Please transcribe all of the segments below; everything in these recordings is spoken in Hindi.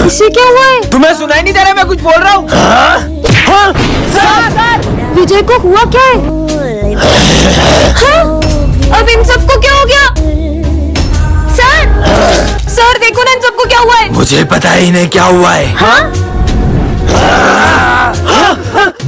इसे क्या हुआ है? तुम्हें सुनाई नहीं दे रहा मैं कुछ बोल रहा हूँ? सर, विजय को हुआ क्या है? हाँ? अब इन सबको क्या हो गया? सर देखो ना इन सबको क्या हुआ है? मुझे पता ही नहीं क्या हुआ है। हाँ?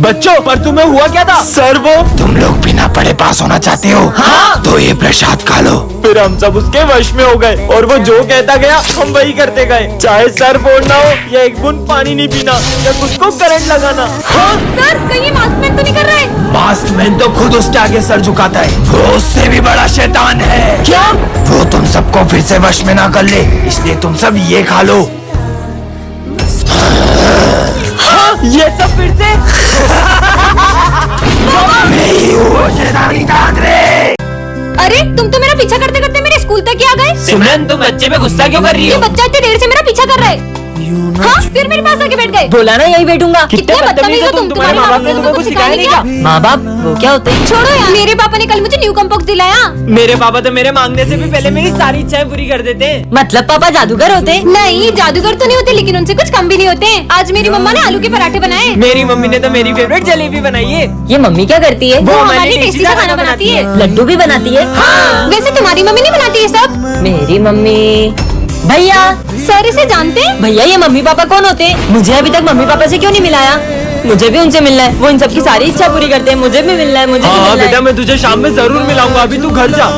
बच्चों, पर तुम्हें हुआ क्या था? सर वो तुम लोग बिना पढ़े पास होना चाहते हो? हाँ? तो ये प्रसाद खा लो। फिर हम सब उसके वश में हो गए और वो जो कहता गया हम वही करते गए, चाहे सर फोड़ना हो या एक बूंद पानी नहीं पीना या उसको करंट लगाना। हाँ? सर कहीं मास्क मैन तो नहीं कर रहा है? मास्क मैन तो खुद उसके आगे सर झुकाता है, वो उससे भी बड़ा शैतान है। क्या? वो तुम सबको फिर से वश में ना कर ले, इसलिए तुम सब ये खा लो। हाँ? ये सब फिर से? मैं ही हूँ वो शैतानी तांत्रिक। अरे तुम तो मेरा पीछा करते करते मेरे स्कूल तक ही आ गए। सिमरन, तुम बच्चे पे गुस्सा क्यों कर रही ये हो? बच्चा इतनी देर से मेरा पीछा कर रहा है। हाँ? फिर मेरे पास आके बैठ गए। बोला ना यही बैठूंगा। कितने बदतमीज हो तुम। तुम्हारे माँ बाप ने तुमको कुछ सिखाया नहीं क्या? माँ बाप वो क्या होते हैं? छोड़ो यार, मेरे पापा ने कल मुझे न्यू कम्पोक्स दिलाया। मेरे पापा तो मेरे मांगने से भी पहले मेरी सारी इच्छाएं पूरी कर देते हैं। मतलब पापा जादूगर होते हैं? नहीं, जादूगर तो नहीं होते, लेकिन उनसे कुछ कम भी नहीं होते। आज मेरी मम्मा ने आलू के पराठे बनाए। मेरी मम्मी ने तो मेरी फेवरेट जलेबी बनाई है। ये मम्मी क्या करती है? वो हमारी टेस्टी सा खाना बनाती है। लड्डू भी बनाती है? हाँ। वैसे तुम्हारी मम्मी नहीं बनाती है सब? मेरी मम्मी। भैया, सर इसे जानते हैं? भैया ये मम्मी पापा कौन होते हैं? मुझे अभी तक मम्मी पापा से क्यों नहीं मिलाया? मुझे भी उनसे मिलना है, वो इन सबकी सारी इच्छा पूरी करते हैं। मुझे भी मिलना है, मुझे भी मिलना बेटा है। मैं तुझे शाम में जरूर मिलाऊंगा, अभी तू घर जा।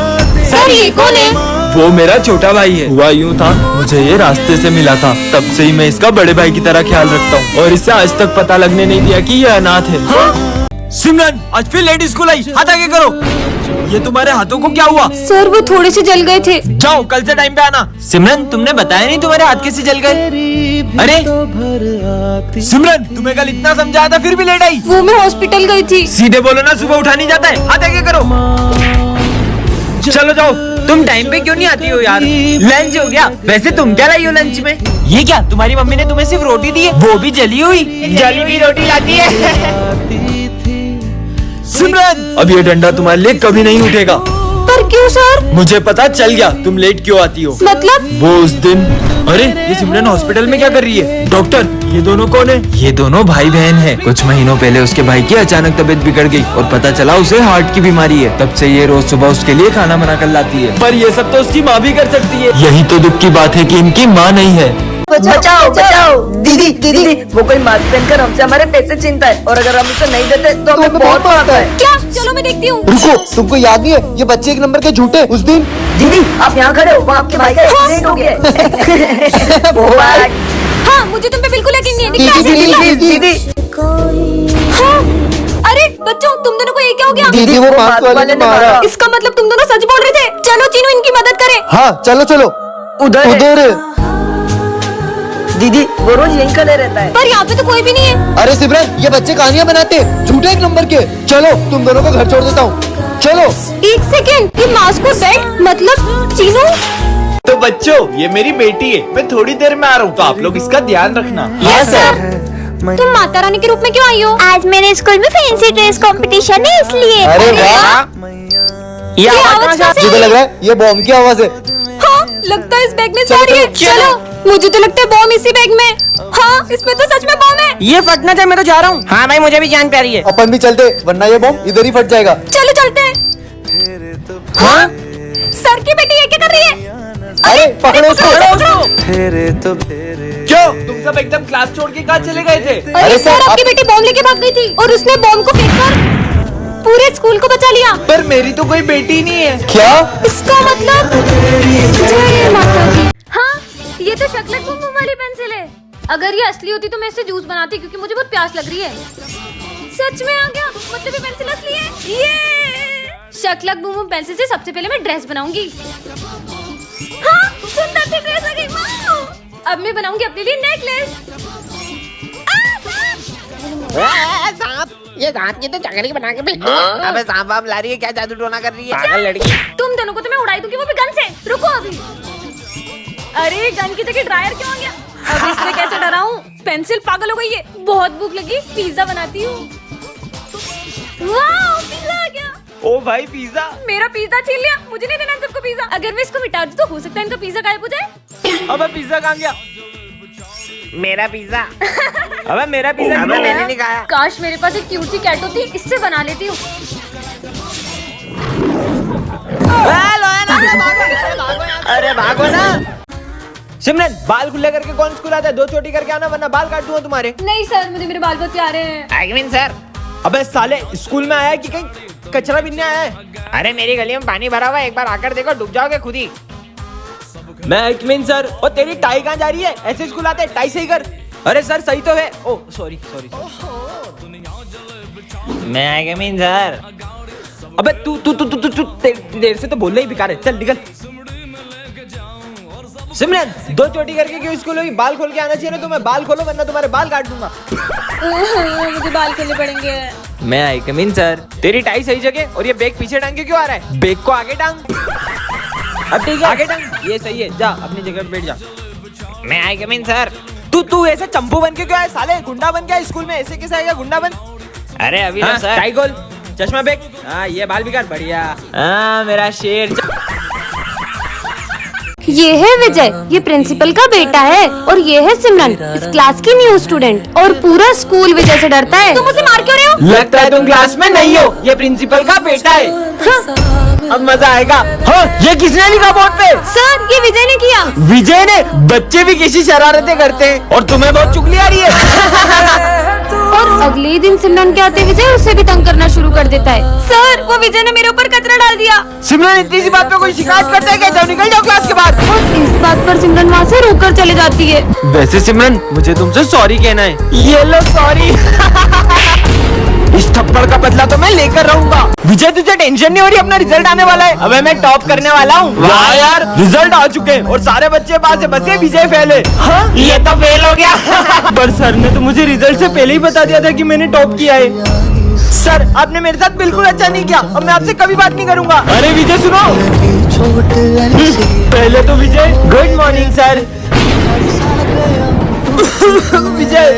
सर ये कौन है? वो मेरा छोटा भाई है। हुआ यूँ था, मुझे ये रास्ते से मिला था, तब से ही मैं इसका बड़े भाई की तरह ख्याल रखता हूँ और इसे आज तक पता लगने नहीं दिया कि ये अनाथ है। हाँ? सिमरन, आज फिर लेट स्कूल आई, हाथ आगे करो। ये तुम्हारे हाथों को क्या हुआ? सर वो थोड़े से जल गए थे। जाओ कल से टाइम पे आना। सिमरन, तुमने बताया नहीं तुम्हारे हाथ कैसे जल गए? अरे सिमरन, तुम्हें कल इतना समझाया था फिर भी लेट आई। वो मैं हॉस्पिटल गई थी। सीधे बोलो ना, सुबह उठा नहीं जाता है, हाथ आगे करो। चलो जाओ। तुम टाइम पे क्यों नहीं आती हो यार? लंच हो गया। वैसे तुम क्या लाई हो लंच में? ये क्या, तुम्हारी मम्मी ने तुम्हें सिर्फ रोटी दी है, वो भी जली हुई? जली हुई रोटी लाती है। सिमरन, अब ये डंडा तुम्हारे लिए कभी नहीं उठेगा। पर क्यों सर? मुझे पता चल गया तुम लेट क्यों आती हो। मतलब? वो उस दिन। अरे ये सिमरन हॉस्पिटल में क्या कर रही है? डॉक्टर, ये दोनों कौन है? ये दोनों भाई बहन हैं। कुछ महीनों पहले उसके भाई की अचानक तबीयत बिगड़ गई और पता चला उसे हार्ट की बीमारी है। तब से ये रोज सुबह उसके लिए खाना बना कर लाती है। पर ये सब तो उसकी माँ भी कर सकती है। यही तो दुख की बात है कि इनकी माँ नहीं है। बचाओ बचाओ। दीदी दीदी, वो कोई मास्क पहनकर हमसे हमारे पैसे छीनता है और अगर हम उसे नहीं देते तो हमें बहुत मारता है। क्या? चलो मैं देखती हूँ। रुको, तुमको याद नहीं है ये बच्चे एक नंबर के झूठे उस दिन? दीदी आप यहाँ खड़े हो, वो आपके भाई का एक्सीडेंट हो गया है। हाँ, मुझे तुम पे बिल्कुल यकीन नहीं है। निकला। दीदी, हाँ? अरे बच्चों, तुम दोनों को ये क्या हो गया? दीदी वो मास्क वाले ने मारा। इसका मतलब तुम दोनों सच बोल रहे थे। चलो चीनू इनकी मदद करे। हाँ चलो चलो। उधर। दीदी वो रोज यहीं खड़े रहता है। पर यहाँ पे तो कोई भी नहीं है। अरे सिमरन, ये बच्चे कहानियाँ बनाते हैं, झूठे एक नंबर के। चलो तुम दोनों को घर छोड़ देता हूँ, चलो। एक सेकेंड, ये मास्क को बेड मतलब चीनू? तो बच्चों, ये मेरी बेटी है, मैं थोड़ी देर में आ रहा हूँ, तो आप लोग इसका ध्यान रखना। Yes sir. तुम माता रानी के रूप में क्यों आई हो? आज मेरे स्कूल में फैंसी ड्रेस कंपटीशन है इसलिए। अरे वाह, ये आवाज कहाँ से मुझे आई? लग रहा है ये बॉम्ब की आवाज है। हाँ, लगता है इस बैग में से आ रही है। चलो, मुझे तो लगता है बॉम्ब इसी बैग में। हाँ, इसमें तो सच में बॉम्ब है। ये फटना चाहिए, मैं तो जा रहा हूँ। हाँ भाई, मुझे भी जान प्यारी है। अपन भी चलते, वरना ये बॉम्ब इधर ही फट जाएगा। चलो चलते हैं। हाँ? सर की बेटी ये क्या कर रही है? अरे पकड़ो उसको। क्यों, तुम सब एकदम क्लास छोड़ के कहाँ चले गए थे? अरे सर, सर, आपकी आप- बेटी बॉम्ब लेके भाग गई थी और उसने बॉम्ब को फेंककर पूरे स्कूल को बचा लिया। पर मेरी तो कोई बेटी नहीं है। क्या? इसका मतलब जय माता दी। हाँ, ये तो शकलक बुम बुम वाली पेंसिल है। अगर ये असली होती तो मैं इससे जूस बनाती, क्योंकि मुझे बहुत प्यास लग रही है। सच में आ गया, मतलब ये पेंसिल असली है। ये शकलक बुम बुम पेंसिल से सबसे पहले मैं ड्रेस बनाऊंगी। हाँ, सुंदर सी ड्रेस आ गई। वाह! अब मैं बनाऊंगी अपने लिए नेकलेस। सांप, ये सांप की तो चकरी बना के भेज दो। अबे सांप वाप ला रही है क्या, जादू टोना कर रही है पागल लड़की। तुम दोनों को तो मैं उड़ाई दूंगी, वो भी गन से। रुको अभी। अरे गन की जगह ड्रायर क्यों आ गया? अब इसमें कैसे डराऊं? पेंसिल पागल हो गई है। बहुत भूख लगी, पिज्जा बनाती हूँ। वाह, पिज्जा आ गया। ओ भाई पिज्जा। मेरा पिज्जा छीन लिया, मुझे नहीं देना सबको पिज्जा। अगर मैं इसको मिटा दूं तो हो सकता है इनका पिज्जा गायब हो जाए। अब पिज्जा कहाँ गया? मेरा पिज्जा। अबे मेरा पिज्जा अबे मैंने नहीं खाया। काश मेरे पास एक क्यूट सी कैट होती, इससे बना लेती हूँ। अरे भागो ना। सिमरन, बाल खुले करके कौन स्कूल आता है? 2 चोटी करके आना वरना बाल काट दूंगा तुम्हारे। नहीं सर, मुझे मेरे बाल बहुत प्यारे हैं। आगमिन सर। अबे साले, स्कूल में आया है कि कहीं कचरा बिनने आया है? अरे मेरी गली में पानी भरा हुआ है, एक बार आकर देखो, डूब जाओगे खुद ही। मैं आगमिन सर। और तेरी टाई कहाँ जा रही है? ऐसे स्कूल आते हैं, टाई सही कर। अरे सर सही तो है। ओ सॉरी सॉरी। मैं आगमिन सर। अबे तू तू तू तू तू देर से तो बोलना ही बेकार है। चल निकल। सिमरन, 2 चोटी करके क्यों स्कूल होगी? बाल खोल के आना चाहिए ना तुम्हें। बाल खोलो वरना तुम्हारे बाल काट दूंगा। मुझे बाल खोलने पड़ेंगे। मैं आई कम इन सर। तेरी टाई सही जगह और ये बैग पीछे टांग के क्यों आ रहा है? बैग को आगे टांग। अब ठीक है, आगे टांग। ये सही है। जा अपनी जगह पे बैठ जा। मैं आगमिन सर। तू ऐसे चंपू बन के क्यों आया साले? गुंडा बन के आया स्कूल में? ऐसे कैसे आएगा गुंडा बन? अरे अभी हाँ, तो सर। टाई खोल, चश्मा बैग। हाँ ये बाल भी काट। बढ़िया। हाँ मेरा शेर। ये है विजय, ये प्रिंसिपल का बेटा है, और ये है सिमरन, इस क्लास की न्यू स्टूडेंट, और पूरा स्कूल विजय से डरता है। तुम उसे मार क्यों रहे हो? लगता है तुम क्लास में नहीं हो। ये प्रिंसिपल का बेटा है। अब मजा आएगा। हाँ, ये किसने लिखा बोर्ड पे? सर, ये विजय ने किया। विजय ने? बच्चे भी कैसी शरारतें करते हैं, और तुम्हें बहुत चुगली आ रही है। और अगले ही दिन सिमरन के आते विजय उसे भी तंग करना शुरू कर देता है। सर, वो विजय ने मेरे ऊपर कचरा डाल दिया। सिमरन इतनी सी बात पे कोई शिकायत करता है क्या? जाओ निकल जाओ क्लास के बाहर। और इस बात पर सिमरन वहाँ से रोकर चले जाती है। वैसे सिमरन, मुझे तुमसे सॉरी कहना है। ये लो सॉरी। इस थप्पड़ का बदला तो मैं लेकर रहूंगा। विजय, तुझे टेंशन नहीं हो रही? अपना रिजल्ट आने वाला है। अबे मैं टॉप करने वाला हूँ। वाह यार, रिजल्ट आ चुके हैं और सारे बच्चे पास है, बस ये विजय फेल है। हाँ? ये तो फेल हो गया। पर सर ने तो मुझे रिजल्ट से पहले ही बता दिया था कि मैंने टॉप किया है। सर, आपने मेरे साथ बिल्कुल अच्छा नहीं किया। अब मैं आपसे कभी बात नहीं करूंगा। अरे विजय सुनो। पहले तो विजय, गुड मॉर्निंग सर। विजय,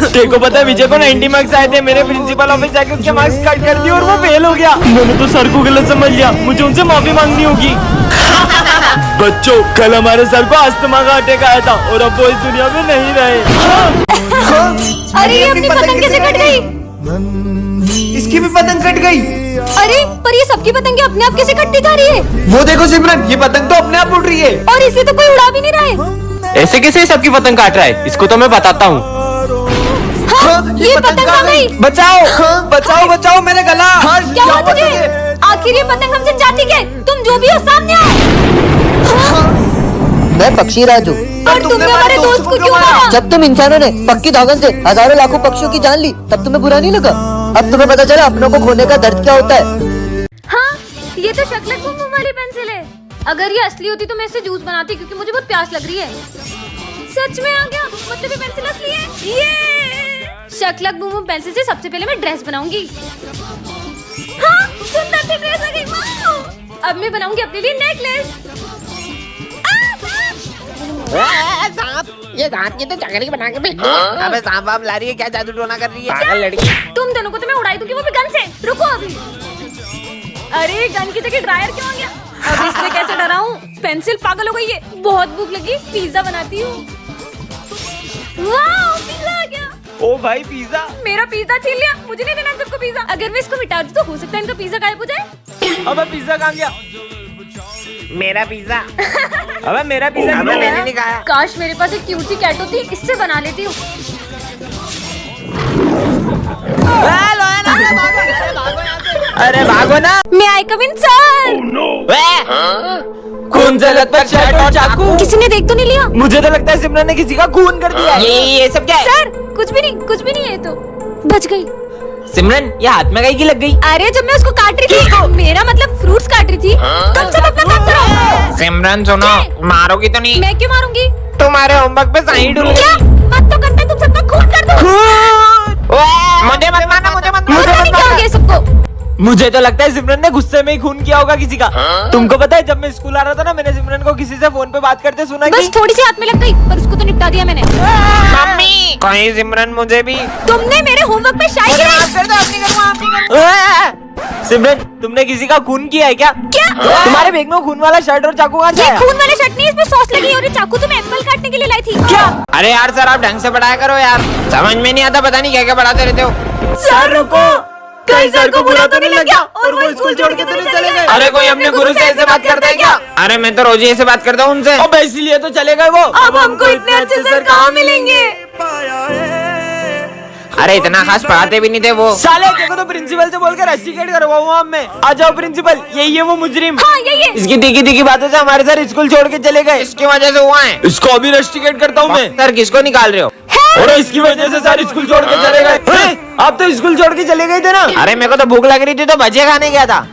तेरे को पता है विजय को 90 मार्क्स आए थे। मेरे प्रिंसिपल ऑफिस जाके उसके मार्क्स कट कर दिए और वो फेल हो गया। मैंने तो सर को गलत समझ लिया। मुझे उनसे माफी मांगनी होगी। बच्चों, कल हमारे सर को अस्थमा का अटैक आया था और अब वो इस दुनिया में नहीं रहे। अरे ये अपनी पतंग कैसे कट गई? इसकी भी पतंग कट गई। अरे पर ये सबकी पतंगे अपने आप कैसे कटती जा रही है? वो देखो सिमरन, ये पतंग तो अपने आप उड़ रही है। और इसे तो कोई उड़ा भी नहीं रहा है। ऐसे कैसे सबकी पतंग काट रहा है? इसको तो मैं बताता हूँ। हाँ, ये पतंग आ गई। बचाओ, बचाओ, बचाओ मेरा गला। क्या हुआ तुझे? आखिर ये पतंग हमसे जाती क्या? तुम जो भी हो सामने आओ। मैं पक्षी राजू। और तुमने हमारे दोस्त को क्यों मारा? जब तुम इंसानों ने पक्की धागन से हजारों लाखों पक्षियों की जान ली, तब तुम्हें बुरा नहीं लगा? अब तुम्हें पता चला अपनों को खोने का दर्द क्या होता है। हाँ, ये तो शक्लक बुम बुम वाली पेंसिल है। अगर ये असली होती तो मैं इससे जूस बनाती, क्योंकि मुझे बहुत प्यास लग रही है। सच में आ गया, मतलब ये पेंसिल असली है। ये शक्लक बुम बुम पेंसिल से सबसे पहले मैं ड्रेस बनाऊंगी। हाँ, सुंदर सी ड्रेस आ गई। वाह! अब मैं बनाऊंगी अपने लिए नेकलेस। सांप, ये सांप की तो चकरी बना के भेज दो। अबे सांप वाप ला रही है, क्या जादू टोना कर रही है? पागल लड़की। तुम दोनों को तो मैं उड़ाई दूंगी, वो भी गन से। रुको अभी। अरे गन की जगह ड्रायर क्यों आ गया? अब इससे कैसे डराऊं? पेंसिल पागल हो गई है। बहुत भूख लगी, पिज्जा बनाती हूँ। वाह, पिज्जा आ गया। ओ भाई पिज्जा। मेरा पिज्जा छीन लिया। मुझे नहीं देना तुमको पिज्जा। अगर मैं इसको मिटा दूं तो हो सकता है इनका पिज्जा गायब हो जाए। अबे पिज्जा कहाँ गया? मेरा पिज्जा। अबे मेरा पिज्जा। अबे मैंने नहीं खाया। काश मेरे पास एक क्यूट सी कैट होती, इससे बना लेती हूँ। अरे भागो ना। मैं आई कम इन सर। खून से लथपथ शर्ट और चाकू। किसी ने देख तो नहीं लिया? मुझे तो लगता है सिमरन ने किसी का खून कर दिया है। ये सब क्या है? सर, कुछ भी नहीं, कुछ भी नहीं है। तो बच गई। सिमरन, ये हाथ में कहीं की लग गई? अरे जब मैं उसको काट रही थी, मेरा मतलब फ्रूट्स काट रही थी। तुम सब अपना काम करो। सिमरन सुनो, मारोगी तो नहीं? मैं क्यों मारूंगी? तुम्हारे होमवर्क पे सही डूल क्या? मत तो करते, तुम सबका खून कर दो। मुझे मत मारना, मुझे मत पता नहीं क्या हो गया सबको। मुझे तो लगता है सिमरन ने गुस्से में ही खून किया होगा किसी का। तुमको पता है जब मैं स्कूल आ रहा था ना, मैंने सिमरन को किसी से फोन पे बात करते सुना। बस थोड़ी सी हाथ में लग गई, पर उसको तो निपटा दिया मैंने। मम्मी, कहीं सिमरन मुझे भी। तुमने मेरे होमवर्क पे शायरी गिराई। सिमरन, तुमने किसी का खून किया है क्या? क्या? तुम्हारे बैग में खून वाला शर्ट और चाकू कहाँ से ये आया? खून वाला शर्ट नहीं, इसमें सॉस लगी है और ये चाकू तो मैं एप्पल काटने के लिए लाई थी। क्या? अरे यार सर, आप ढंग से पढ़ाया करो यार, समझ में नहीं आता, पता नहीं क्या क्या पढ़ाते रहते हो। सर रुको, कहीं सर को बुरा तो नहीं लग गया और वो स्कूल छोड़ के तो नहीं चले गए? अरे कोई अपने गुरु से ऐसे बात करता है क्या? अरे मैं तो रोज ही ऐसे बात करता हूँ उनसे। अब इसीलिए तो चले गए वो। अब हमको इतने अच्छे सर कहाँ मिलेंगे? अरे इतना खास पढ़ाते भी नहीं थे वो। साले देखो तो प्रिंसिपल से बोलकर रस्टिकेट करवाऊंगा अब मैं। आ जाओ प्रिंसिपल, यही है वो मुजरिम। हाँ यही है। इसकी तीखी तीखी बातों से हमारे सर स्कूल छोड़ के चले गए। इसकी वजह से हुआ है। इसको अभी रस्टिकेट करता हूँ मैं। सर किसको निकाल रहे हो? और इसकी वजह से सर स्कूल छोड़ के चले गए। आप तो स्कूल छोड़ के चले गए थे ना? अरे मेरे को तो भूख लग रही थी तो भजिया खाने गया था।